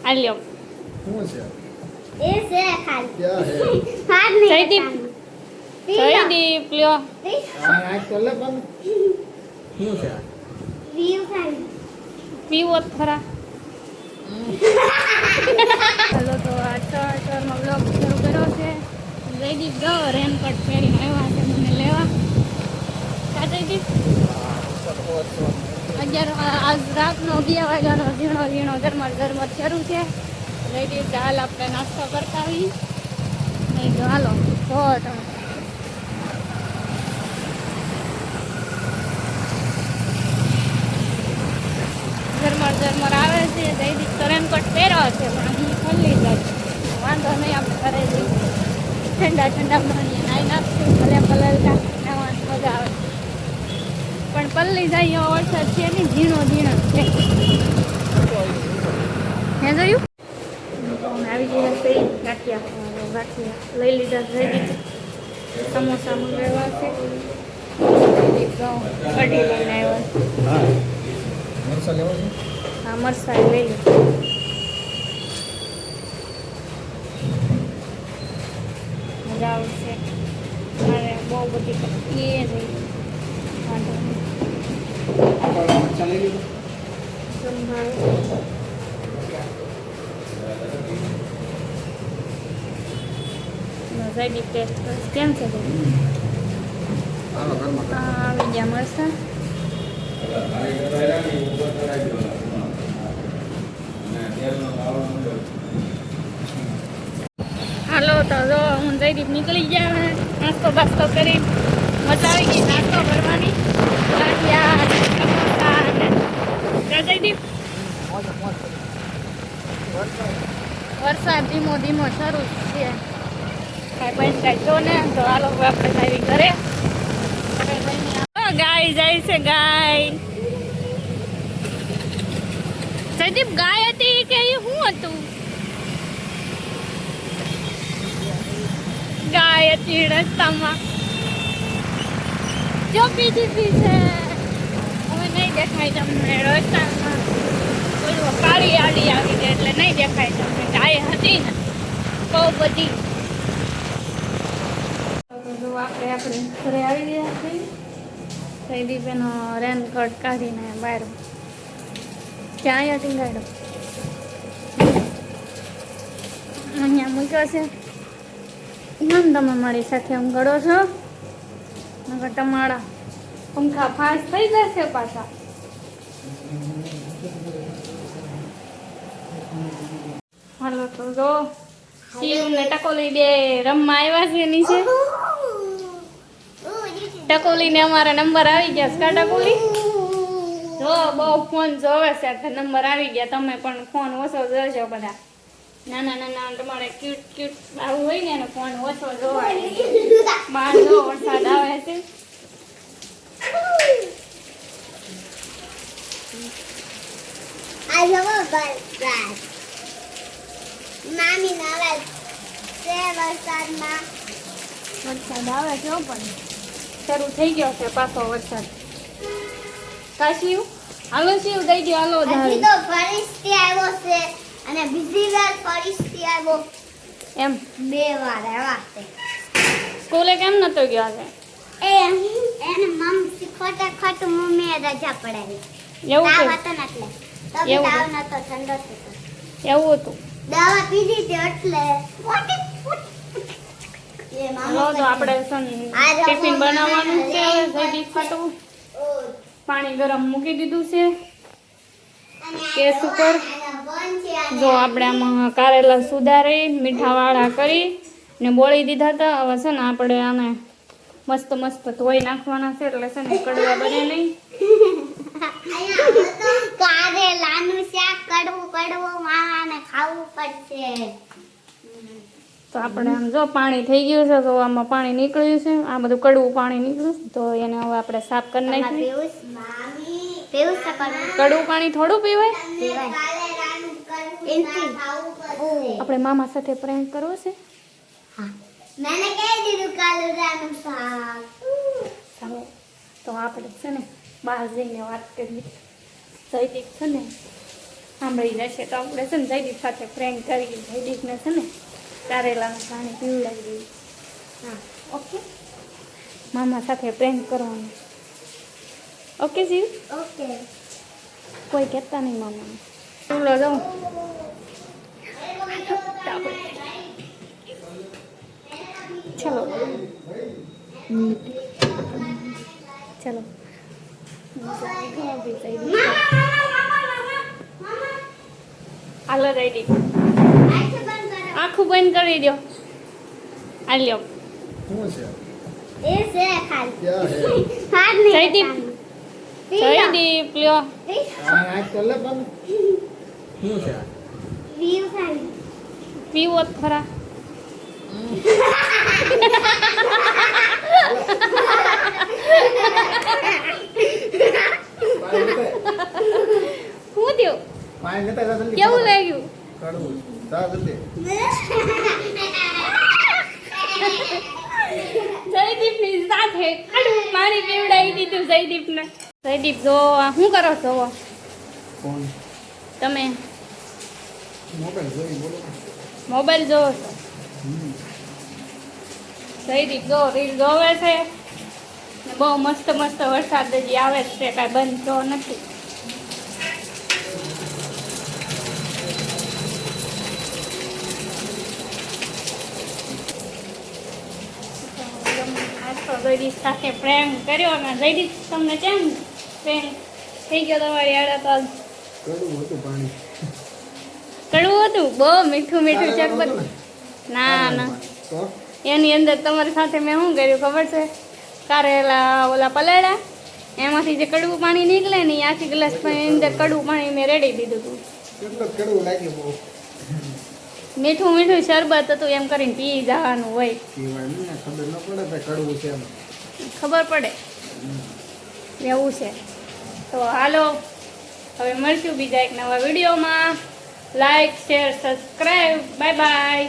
આ લ્યો શું છે એ છે ખાલી ક્યાં હે હાથ નહીં જયદીપ જયદીપ લ્યો આ તો લે પણ શું છે વ્યૂ ખાલી પીવો તો ખરા હાલો તો આ બ્લોગ શરૂ કર્યો છે જયદીપ ગયો રેનકોટ પહેરીને આવ્યા છે મને લેવા કા જયદીપ 11 આજ રાતનો 2 વાગ્યાનો ઝીણો ઝીણો ઝરમર શરૂ છે જયદીપ હાલ આપણે નાસ્તો કરતા આવી નહીં તો હાલો તો તમે ઝરમર આવે છે જયદીપ તો રેનકોટ પહેર્યો છે પણ અહીં ખુલ્લી જાય વાંધો નહીં આપણે ઘરે જઈએ ઠંડા પાણી નાઈ નાખશું ભલે પલળતા નાવાની મજા આવે પણ પલ્લી જાય એવો વરસાદ છે ને ઝીણો છે હે જોયું આવી ગયા છે ગાંઠિયા લઈ લીધા જયદીપ સમોસા મંગાવ્યા છે કઢી લઈને આવ્યા હા મરસા લેવો છે હા મરસાઈ લઈ લીધું મજા આવશે મારે બહુ બધી એ જઈ વાંધો નહીં મરસા લઈ લીધું જયદીપ ટેસ્ટ કેમ છે હાલો ઘરમાં આવી ગયા મરસા હાલો તો જો હું જયદીપ નીકળી ગયા નાસ્તો બાસ્તો કરી મજા આવી ગઈ નાસ્તો કરવાની જયદીપ વરસાદ ધીમો શરૂ છે કાંઈ કાંઈ જો ને તો હાલો આપણે આવી ઘરે ગાય જાય છે ગાય જયદીપ ગાય હતી કે એ શું હતું ગાય હતી રસ્તામાં જો બીજી છે હવે નહીં દેખાય તમને રસ્તામાં બોલવો કાળી આડી આવી ગઈ એટલે નહીં દેખાય તમને ગાય હતી ને બહુ બધી જો આપણે ઘરે આવી ગયા છીએ જયદીપ એનો રેનકોટ કાઢીને બહાર ક્યાં અહીંયા ટીંગાડો અહીંયા મૂક્યો છે એમ તમે મારી સાથે ઊંઘડો છો નકર તમારા પંખા ફાસ થઈ જશે પાછા હાલો તો જો શિવ ને ટકોલી બે રમવા આવ્યા છે નીચે ટકોલી ને અમારા નંબર આવી ગયા છે ટકોલી જો બહુ ફોન જોવે છે તો નંબર આવી ગયા તમે પણ ફોન ઓછો જોજો બધા નાના તમારે ક્યુટ આવું હોય ને એનો ફોન ઓછો જોવાય બહાર જો વરસાદ આવે છે વરસાદ આવે છે પણ શરૂ થઈ ગયો છે પાછો વરસાદ કા શિવ હાલો શિવ દઈ દો હાલો ધારી તો ફરીથી આવ્યો છે અને બીજી વાર ફરીથી આવ્યો એમ 2 વાર આવ્યા છે સ્કૂલે કેમ નતો ગયો છે એને મમ્મી ખોટ મમ્મીએ રજા પડાવી એવું તાવ કે હતો ને એટલે તો એવું તાવ નતો ઠંડો હતો એવું હતું દવા પીધી હતી એટલે એ હાલો તો આપણે ટિફિન બનાવવાનું છે જયદીપ ખાટું પાણી ગરમ મૂકી દીધું છે ગેસ ઉપર જો આપણે આમાં કારેલા સુધારી મીઠાવાળા કરી ને બોળી દીધા હતા હવે છે ને આપણે આને મસ્ત ધોઈ નાખવાના છે એટલે છે ને કડવા બને નહીં કારેલાનું શાક કડવું માવાને ખાવું પડશે તો આપણે આમ જો પાણી થઈ ગયું છે તો આમાં પાણી નીકળ્યું છે આ બધું કડવું પાણી નીકળ્યું તો એને હવે આપણે સાફ કરી નાખીએ કડવું પાણી થોડું પીવાય આપણે મામા સાથે પ્રેન્ક કરવો છે મેને કહી દીધું કારેલાનું શાક ચાલો તો આપણે છે ને બહાર જઈને વાત કરીએ જયદીપ છે ને સાંભળી જશે તો આપણે છે ને જયદીપ સાથે પ્રેન્ક કરી જયદીપને છે ને કારેલાનું પાણી પીવડાવી દઈએ. હા ઓકે, મામા સાથે પ્રેન્ક કરવાનું. ઓકે જીવ, ઓકે. કોઈ કહેતા નહીં મામાને. ચલો જાઉં. ચલો ચલો હાલો જયદીપ, આખું બંધ કરી દો. હાલ્યો શું છે એ છે ખાલી ક્યાં છે હાથ નહીં જયદીપ, જયદીપ લ્યો. આ આંખ તો લે પણ શું છે આ? વ્યૂ ખાલી પીવો જ ખરા. પાણી લેતા શું થયું? પાણી લેતા જા જલ્દી. કેવું લાગ્યું? કડવું જા જલ્દી. જયદીપની સાથે કડવું પાણી પીવડાવી દીધું જયદીપને. જયદીપ જો શું કરો છો કોણ તમે? મોબાઈલ જોઈ બોલો મોબાઈલ જોવો છો? જયદીપ જો રીલ જોવે છે ને બહુ મસ્ત મસ્ત વરસાદ હજી આવે જ છે, કાંઈ બંધ તો નથી. આજ તો જયદીપ સાથે પ્રેમ કર્યો ને જયદીપ તમને કેમ પ્રેમ થઈ ગયો તમારી આડા તો? કડવું હતું પાણી. કડવું હતું, બહુ મીઠું મીઠું ચકબક. ના ના, તો એની અંદર તમારી સાથે મેં શું કર્યું ખબર છે? કારેલા ઓલા પલાળ્યા, એમાંથી જે કડવું પાણી નીકળે ને એ આખી ગ્લાસ પાણી અંદર કડવું પાણી મેં રેડી દીધું હતું. કેટલું કડવું લાગ્યું બહુ. મીઠું મીઠું શરબત હતું એમ કરીને પી જવાનું હોય. પીવાય ને ખબર ન પડે ભાઈ કડવું છે એમ. ખબર પડે એવું છે. તો હાલો હવે મળશું બીજા એક નવા વિડીયોમાં. Like share subscribe. Bye bye.